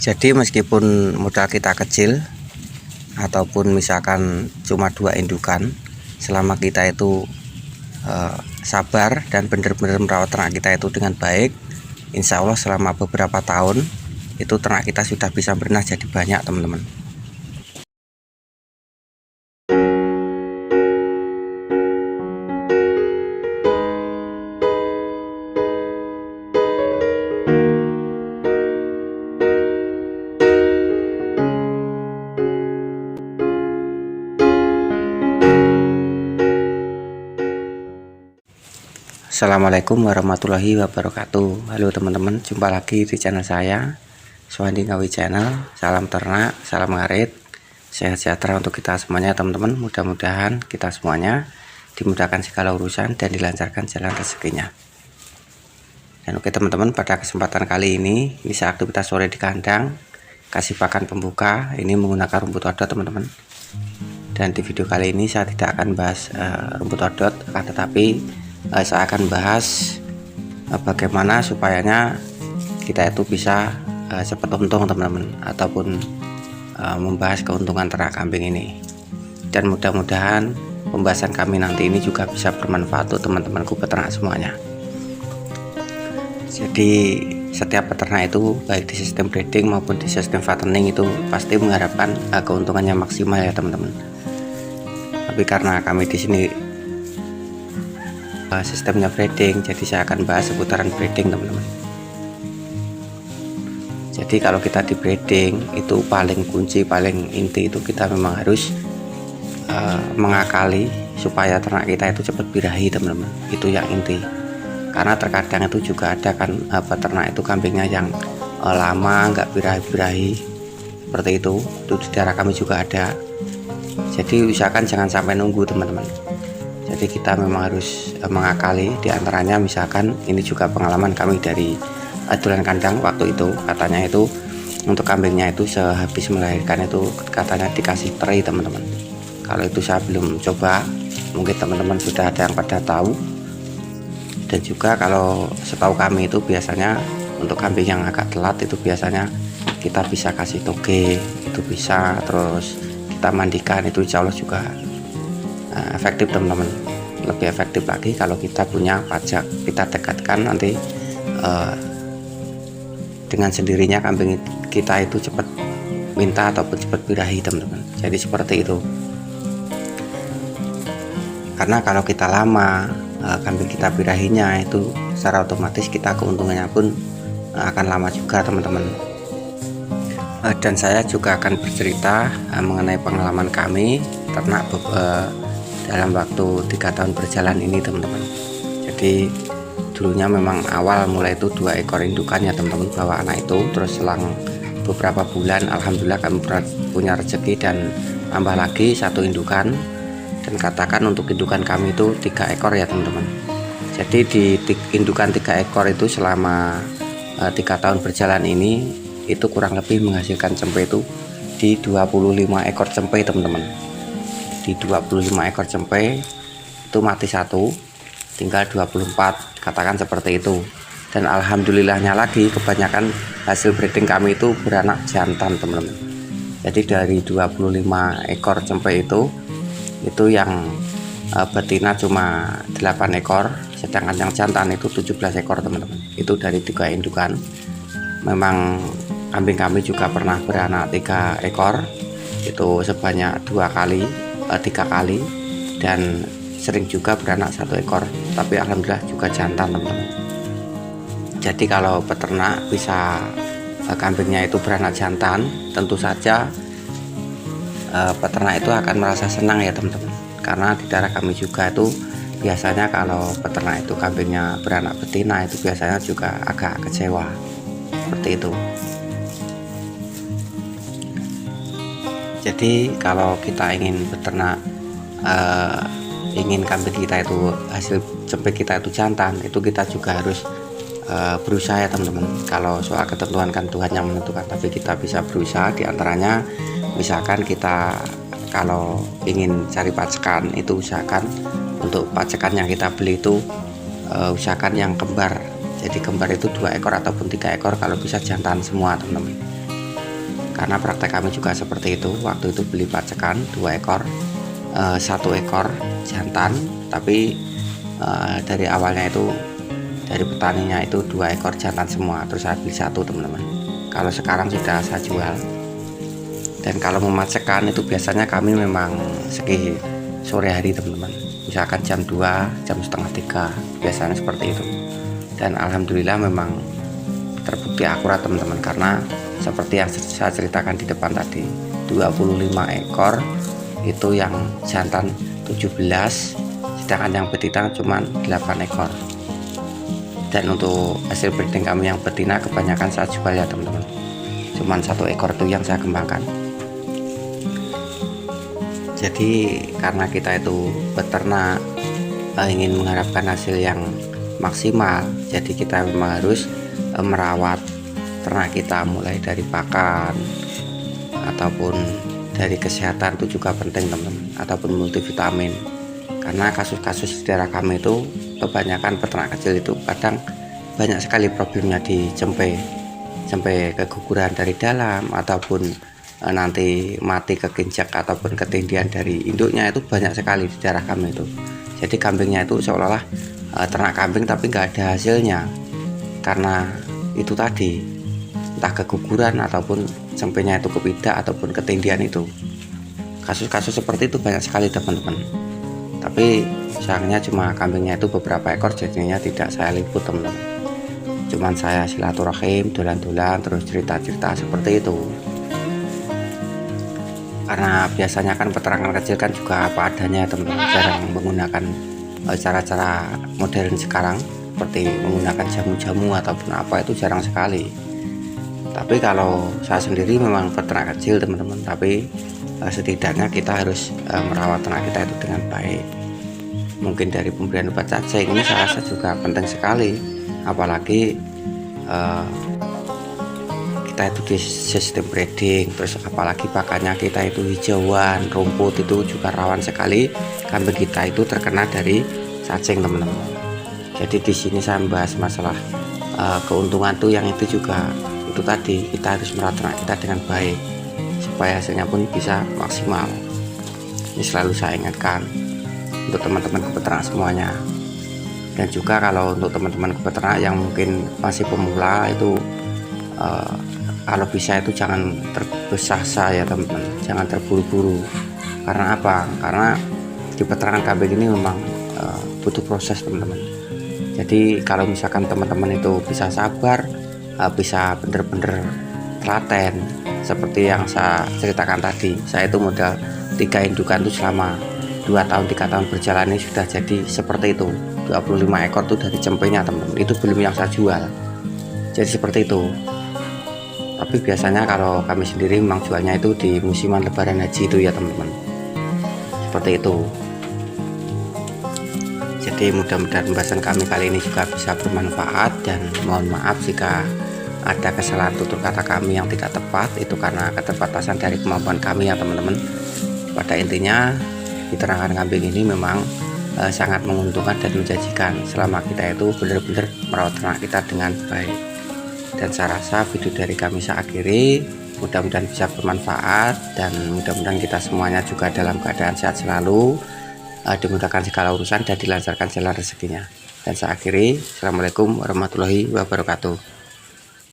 Jadi meskipun modal kita kecil ataupun misalkan cuma 2 indukan, selama kita itu sabar dan benar-benar merawat ternak kita itu dengan baik, insya Allah selama beberapa tahun itu ternak kita sudah bisa beranak jadi banyak, teman-teman. Assalamualaikum warahmatullahi wabarakatuh. Halo teman-teman, jumpa lagi di channel saya, Suwandi Ngawi Channel. Salam ternak, salam ngarit, sehat sejahtera untuk kita semuanya teman-teman. Mudah-mudahan kita semuanya dimudahkan segala urusan dan dilancarkan jalan rezekinya. Dan oke teman-teman, pada kesempatan kali ini bisa aktivitas sore di kandang, kasih pakan pembuka. Ini menggunakan rumput odot teman-teman. Dan di video kali ini saya tidak akan bahas rumput odot, tetapi saya akan bahas bagaimana supayanya kita itu bisa cepat untung teman-teman, ataupun membahas keuntungan ternak kambing ini. Dan mudah-mudahan pembahasan kami nanti ini juga bisa bermanfaat untuk teman-temanku peternak semuanya. Jadi setiap peternak itu baik di sistem breeding maupun di sistem fattening itu pasti mengharapkan keuntungannya maksimal ya teman-teman. Tapi karena kami di sini sistemnya breeding, jadi saya akan bahas seputaran breeding teman-teman. Jadi kalau kita di breeding itu paling kunci, paling inti itu kita memang harus mengakali supaya ternak kita itu cepat birahi teman-teman. Itu yang inti, karena terkadang itu juga ada kan peternak itu kambingnya yang lama nggak birahi-birahi seperti itu di daerah kami juga ada. Jadi usahakan jangan sampai nunggu teman-teman. Jadi kita memang harus mengakali, diantaranya misalkan ini juga pengalaman kami dari adulan kandang waktu itu, katanya itu untuk kambingnya itu sehabis melahirkan itu katanya dikasih teri teman-teman. Kalau itu saya belum coba, mungkin teman-teman sudah ada yang pada tahu. Dan juga kalau setahu kami itu biasanya untuk kambing yang agak telat itu biasanya kita bisa kasih toge, itu bisa, terus kita mandikan, itu insya Allah juga efektif teman-teman. Lebih efektif lagi kalau kita punya pajak, kita dekatkan nanti dengan sendirinya kambing kita itu cepat minta ataupun cepat birahi teman-teman. Jadi seperti itu, karena kalau kita lama kambing kita birahinya itu secara otomatis kita keuntungannya pun akan lama juga teman-teman. Dan saya juga akan bercerita mengenai pengalaman kami ternak dalam waktu 3 tahun berjalan ini teman-teman. Jadi dulunya memang awal mulai itu 2 ekor indukannya teman-teman bawa anak itu, terus selang beberapa bulan alhamdulillah kami punya rezeki dan tambah lagi 1 indukan, dan katakan untuk indukan kami itu 3 ekor ya teman-teman. Jadi di indukan 3 ekor itu selama 3 tahun berjalan ini itu kurang lebih menghasilkan cempe itu di 25 ekor cempe teman-teman. Di 25 ekor cempe itu mati 1, tinggal 24, katakan seperti itu. Dan alhamdulillahnya lagi kebanyakan hasil breeding kami itu beranak jantan teman-teman. Jadi dari 25 ekor cempe itu yang betina cuma 8 ekor, sedangkan yang jantan itu 17 ekor teman-teman. Itu dari 3 indukan. Memang kambing kami juga pernah beranak 3 ekor, itu sebanyak 3 kali, dan sering juga beranak 1 ekor, tapi alhamdulillah juga jantan teman-teman. Jadi kalau peternak bisa kambingnya itu beranak jantan, tentu saja peternak itu akan merasa senang ya teman-teman. Karena di daerah kami juga itu biasanya kalau peternak itu kambingnya beranak betina itu biasanya juga agak kecewa seperti itu. Jadi kalau kita ingin beternak, ingin kambing kita itu hasil cempe kita itu jantan, itu kita juga harus berusaha ya teman-teman. Kalau soal ketentuan kan Tuhan yang menentukan, tapi kita bisa berusaha. Diantaranya misalkan kita kalau ingin cari pacekan itu usahakan untuk pacekan yang kita beli itu usahakan yang kembar. Jadi kembar itu 2 ekor ataupun 3 ekor, kalau bisa jantan semua teman-teman. karena praktek kami juga seperti itu. Waktu itu beli pacekan 2 ekor, 1 ekor jantan, tapi dari awalnya itu dari petaninya itu 2 ekor jantan semua, terus saya beli 1 teman-teman. Kalau sekarang sudah saya jual. Dan kalau memacekan itu biasanya kami memang segi sore hari teman-teman, misalkan jam 2, jam setengah 3, biasanya seperti itu. Dan alhamdulillah memang terbukti akurat teman-teman, karena seperti yang saya ceritakan di depan tadi, 25 ekor itu yang jantan 17, sedangkan yang betina cuma 8 ekor. Dan untuk hasil breeding kami yang betina kebanyakan saya jual ya teman-teman, cuman 1 ekor itu yang saya kembangkan. Jadi karena kita itu peternak ingin mengharapkan hasil yang maksimal, jadi kita memang harus merawat ternak kita, mulai dari pakan ataupun dari kesehatan itu juga penting teman-teman, ataupun multivitamin. Karena kasus-kasus di daerah kami itu kebanyakan peternak kecil itu kadang banyak sekali problemnya di cempe keguguran dari dalam, ataupun nanti mati kekinjak ataupun ketindihan dari induknya, itu banyak sekali di daerah kami itu. Jadi kambingnya itu seolah-olah ternak kambing tapi nggak ada hasilnya, karena itu tadi entah keguguran ataupun cempenya itu kepidak ataupun ketindihan. Itu kasus-kasus seperti itu banyak sekali teman-teman. Tapi sayangnya cuma kambingnya itu beberapa ekor, jadinya tidak saya liput teman-teman, cuman saya silaturahim, dolan-dolan, terus cerita-cerita seperti itu. Karena biasanya kan peternakan kecil kan juga apa adanya teman-teman, jarang menggunakan cara-cara modern sekarang seperti menggunakan jamu-jamu ataupun apa, itu jarang sekali. Tapi kalau saya sendiri memang peternak kecil teman-teman, tapi setidaknya kita harus merawat ternak kita itu dengan baik. Mungkin dari pemberian obat cacing ini saya rasa juga penting sekali, apalagi kita itu di sistem breeding, terus apalagi pakannya kita itu hijauan, rumput, itu juga rawan sekali kambing kita itu terkena dari cacing teman-teman. Jadi di sini saya membahas masalah keuntungan tuh yang itu juga itu tadi, kita harus merawat ternak kita dengan baik supaya hasilnya pun bisa maksimal. Ini selalu saya ingatkan untuk teman-teman peternak semuanya. Dan juga kalau untuk teman-teman peternak yang mungkin masih pemula itu kalau bisa itu jangan tergesa-gesa ya teman-teman, jangan terburu-buru. Karena apa? Karena di peternakan kambing ini memang butuh proses teman-teman. Jadi kalau misalkan teman-teman itu bisa sabar, bisa bener-bener telaten seperti yang saya ceritakan tadi, saya itu modal 3 indukan itu selama 2 tahun 3 tahun berjalan ini sudah jadi seperti itu. 25 ekor tuh dari cempenya teman-teman, itu belum yang saya jual. Jadi seperti itu. Tapi biasanya kalau kami sendiri memang jualnya itu di musiman lebaran haji itu ya teman-teman, seperti itu. Jadi mudah-mudahan pembahasan kami kali ini juga bisa bermanfaat, dan mohon maaf jika ada kesalahan tutur kata kami yang tidak tepat, itu karena keterbatasan dari kemampuan kami ya teman-teman. Pada intinya peternakan kambing ini memang sangat menguntungkan dan menjanjikan selama kita itu benar-benar merawat ternak kita dengan baik. Dan saya rasa video dari kami saya akhiri, mudah-mudahan bisa bermanfaat, dan mudah-mudahan kita semuanya juga dalam keadaan sehat selalu, dimudahkan segala urusan dan dilancarkan jalan rezekinya. Dan saya akhiri, assalamualaikum warahmatullahi wabarakatuh.